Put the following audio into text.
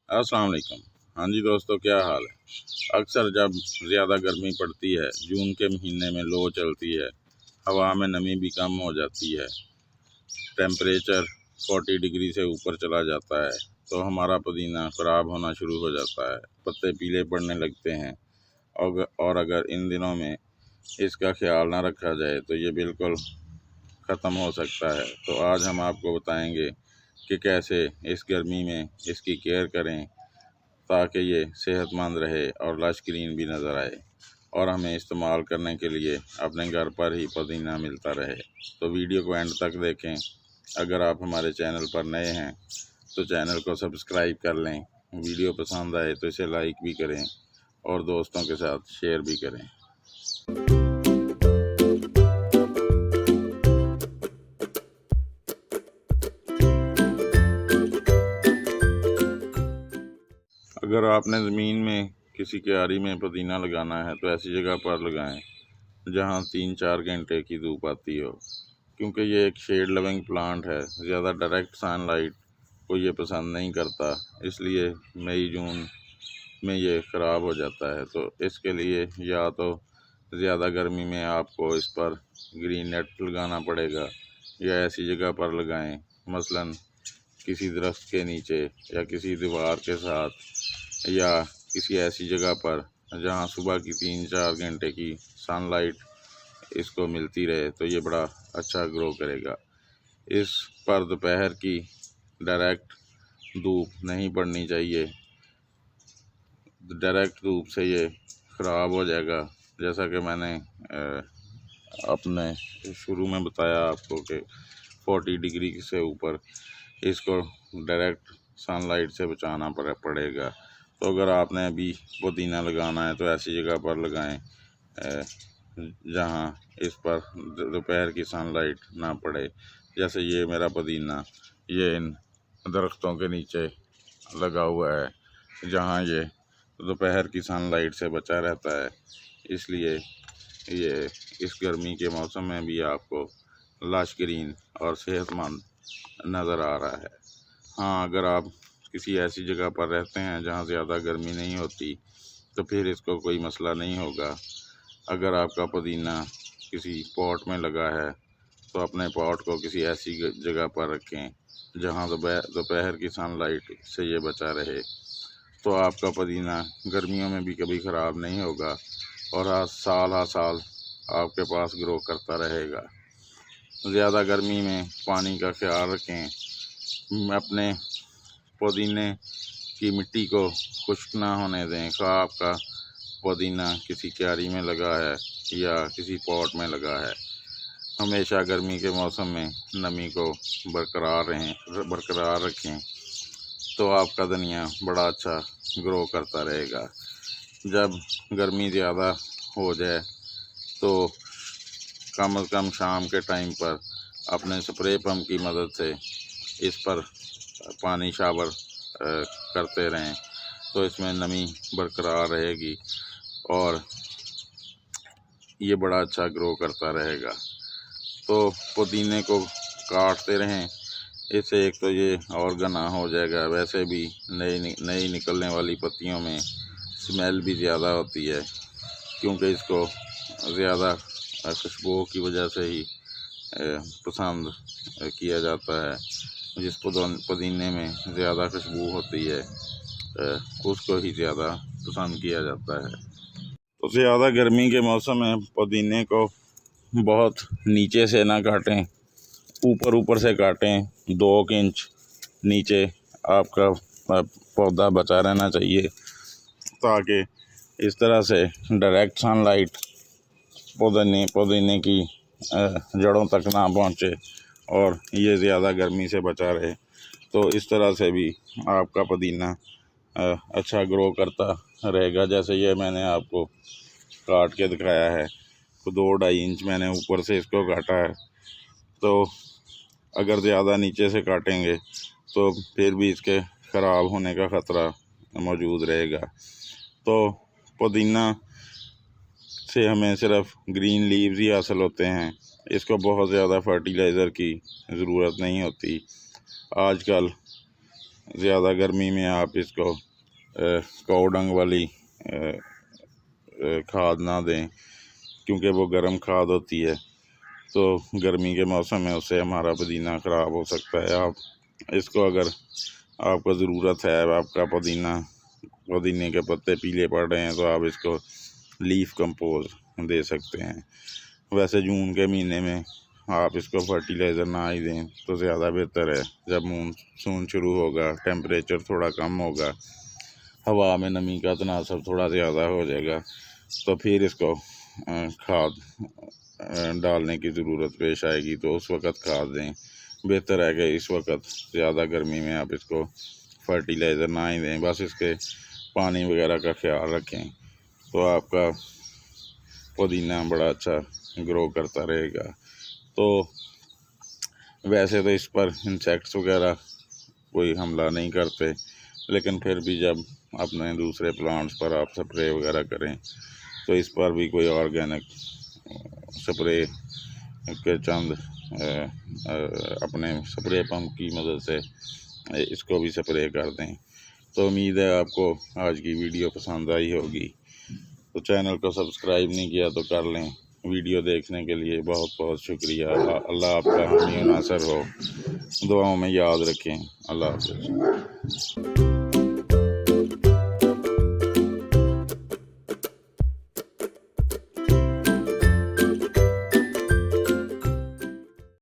अस्सलाम वालेकुम। हाँ जी दोस्तों, क्या हाल है। अक्सर जब ज़्यादा गर्मी पड़ती है, जून के महीने में लो चलती है, हवा में नमी भी कम हो जाती है, टेम्परेचर 40 डिग्री से ऊपर चला जाता है, तो हमारा पुदीना ख़राब होना शुरू हो जाता है, पत्ते पीले पड़ने लगते हैं। और अगर इन दिनों में इसका ख्याल ना रखा जाए तो ये बिल्कुल ख़त्म हो सकता है। तो आज हम आपको बताएंगे कि कैसे इस गर्मी में इसकी केयर करें ताकि ये सेहतमंद रहे और लश ग्रीन भी नज़र आए और हमें इस्तेमाल करने के लिए अपने घर पर ही पुदीना मिलता रहे। तो वीडियो को एंड तक देखें। अगर आप हमारे चैनल पर नए हैं तो चैनल को सब्सक्राइब कर लें। वीडियो पसंद आए तो इसे लाइक भी करें और दोस्तों के साथ शेयर भी करें। अगर आपने ज़मीन में किसी क्यारी में पुदीना लगाना है तो ऐसी जगह पर लगाएं जहां 3-4 घंटे की धूप आती हो, क्योंकि ये एक शेड लविंग प्लांट है। ज़्यादा डायरेक्ट सनलाइट को ये पसंद नहीं करता, इसलिए मई जून में ये ख़राब हो जाता है। तो इसके लिए या तो ज़्यादा गर्मी में आपको इस पर ग्रीन नेट लगाना पड़ेगा या ऐसी जगह पर लगाएं, मसलन किसी दरख्त के नीचे या किसी दीवार के साथ या किसी ऐसी जगह पर जहां सुबह की 3-4 घंटे की सनलाइट इसको मिलती रहे, तो ये बड़ा अच्छा ग्रो करेगा। इस पर दोपहर की डायरेक्ट धूप नहीं पड़नी चाहिए, डायरेक्ट धूप से ये ख़राब हो जाएगा। जैसा कि मैंने अपने शुरू में बताया आपको कि 40 डिग्री से ऊपर इसको डायरेक्ट सनलाइट से बचाना पड़ेगा। तो अगर आपने अभी पुदीना लगाना है तो ऐसी जगह पर लगाएं जहां इस पर दोपहर की सनलाइट ना पड़े। जैसे ये मेरा पुदीना ये इन दरख्तों के नीचे लगा हुआ है जहां ये दोपहर की सनलाइट से बचा रहता है, इसलिए ये इस गर्मी के मौसम में भी आपको लश ग्रीन और सेहतमंद नज़र आ रहा है। हाँ, अगर आप किसी ऐसी जगह पर रहते हैं जहाँ ज़्यादा गर्मी नहीं होती तो फिर इसको कोई मसला नहीं होगा। अगर आपका पुदीना किसी पॉट में लगा है तो अपने पॉट को किसी ऐसी जगह पर रखें जहाँ दोपहर की सनलाइट से ये बचा रहे, तो आपका पुदीना गर्मियों में भी कभी ख़राब नहीं होगा और हर साल आपके पास ग्रो करता रहेगा। ज़्यादा गर्मी में पानी का ख्याल रखें। अपने पुदीने की मिट्टी को खुश्क ना होने दें। आपका पुदीना किसी क्यारी में लगा है या किसी पॉट में लगा है, हमेशा गर्मी के मौसम में नमी को बरकरार रखें, तो आपका धनिया बड़ा अच्छा ग्रो करता रहेगा। जब गर्मी ज़्यादा हो जाए तो कम से कम शाम के टाइम पर अपने स्प्रे पंप की मदद से इस पर पानी शावर करते रहें, तो इसमें नमी बरकरार रहेगी और ये बड़ा अच्छा ग्रो करता रहेगा। तो पुदीने को काटते रहें, इससे एक तो ये और घना हो जाएगा, वैसे भी नई निकलने वाली पत्तियों में स्मेल भी ज़्यादा होती है, क्योंकि इसको ज़्यादा खुशबू की वजह से ही पसंद किया जाता है। जिस पुदीने में ज़्यादा खुशबू होती है उसको ही ज़्यादा पसंद किया जाता है। तो ज़्यादा गर्मी के मौसम में पुदीने को बहुत नीचे से ना काटें, ऊपर से काटें। 2 इंच नीचे आपका पौधा बचा रहना चाहिए, ताकि इस तरह से डायरेक्ट सनलाइट पुदीने की जड़ों तक ना पहुँचे और ये ज़्यादा गर्मी से बचा रहे। तो इस तरह से भी आपका पुदीना अच्छा ग्रो करता रहेगा। जैसे ये मैंने आपको काट के दिखाया है, तो 2-2.5 इंच मैंने ऊपर से इसको काटा है। तो अगर ज़्यादा नीचे से काटेंगे तो फिर भी इसके ख़राब होने का ख़तरा मौजूद रहेगा। तो पुदीना से हमें सिर्फ ग्रीन लीव्स ही हासिल होते हैं, इसको बहुत ज़्यादा फर्टिलाइज़र की ज़रूरत नहीं होती। आजकल ज़्यादा गर्मी में आप इसको काऊ डंग वाली खाद ना दें, क्योंकि वो गर्म खाद होती है, तो गर्मी के मौसम में उससे हमारा पुदीना ख़राब हो सकता है। आप इसको अगर आपको ज़रूरत है, आपका पुदीने के पत्ते पीले पड़ रहे हैं, तो आप इसको लीफ कंपोज दे सकते हैं। वैसे जून के महीने में आप इसको फर्टिलाइज़र ना ही दें तो ज़्यादा बेहतर है। जब मानसून शुरू होगा, टेम्परेचर थोड़ा कम होगा, हवा में नमी का तनासब थोड़ा ज़्यादा हो जाएगा, तो फिर इसको खाद डालने की ज़रूरत पेश आएगी, तो उस वक़्त खाद दें। बेहतर है कि इस वक्त ज़्यादा गर्मी में आप इसको फर्टिलाइज़र ना ही दें, बस इसके पानी वगैरह का ख्याल रखें, तो आपका पुदीना बड़ा अच्छा ग्रो करता रहेगा। तो वैसे तो इस पर इंसेक्ट्स वगैरह कोई हमला नहीं करते, लेकिन फिर भी जब अपने दूसरे प्लांट्स पर आप स्प्रे वगैरह करें, तो इस पर भी कोई ऑर्गेनिक स्प्रे के चंद अपने स्प्रे पंप की मदद से इसको भी स्प्रे कर दें। तो उम्मीद है आपको आज की वीडियो पसंद आई होगी। तो चैनल को सब्सक्राइब नहीं किया तो कर लें। वीडियो देखने के लिए बहुत बहुत शुक्रिया। अल्लाह आपका हामी नासर हो। दुआओं में याद रखें। अल्लाह हाफ़िज़।